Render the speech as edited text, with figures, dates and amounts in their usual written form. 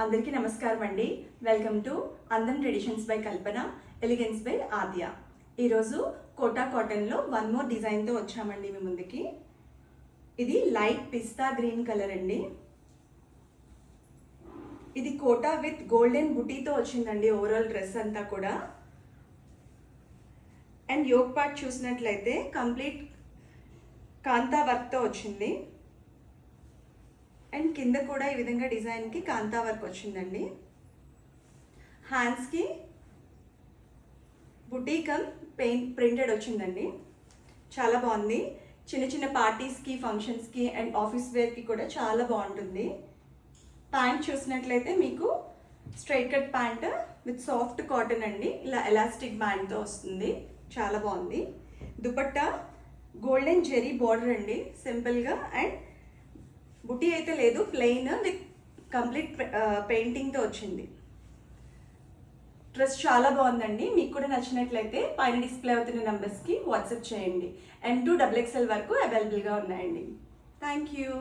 అందరికీ నమస్కారం అండి. వెల్కమ్ టు అందన్ traditions by Kalpana, elegance by Aadya. ఈరోజు కోటా కాటన్లో వన్ మోర్ డిజైన్తో వచ్చామండి మీ ముందుకి. ఇది లైట్ పిస్తా గ్రీన్ కలర్ అండి. ఇది కోటా విత్ గోల్డెన్ బుటీతో వచ్చిందండి ఓవరాల్ డ్రెస్ అంతా కూడా. అండ్ యోక్ పార్ట్ చూసినట్లయితే కంప్లీట్ కాంతా వర్క్తో వచ్చింది. అండ్ కింద కూడా ఈ విధంగా డిజైన్కి కాంతా వర్క్ వచ్చిందండి. హ్యాండ్స్కి బుటీకమ్ ప్రింటెడ్ వచ్చిందండి. చాలా బాగుంది. చిన్న చిన్న పార్టీస్కి, ఫంక్షన్స్కి అండ్ ఆఫీస్ వేర్కి కూడా చాలా బాగుంటుంది. ప్యాంట్ చూసినట్లయితే మీకు straight cut pant with soft cotton అండి. ఇలా ఎలాస్టిక్ బ్యాండ్తో వస్తుంది. చాలా బాగుంది. దుపట్టా గోల్డెన్ జెరీ బార్డర్ అండి, సింపుల్గా. అండ్ బుటీ అయితే లేదు, ప్లెయిన్ విత్ కంప్లీట్ పెయింటింగ్తో వచ్చింది. డ్రెస్ చాలా బాగుందండి. మీకు కూడా నచ్చినట్లయితే పైన డిస్ప్లే అవుతున్న నెంబర్స్కి వాట్సాప్ చేయండి. M2 XXL వరకు అవైలబుల్గా ఉన్నాయండి. Thank you.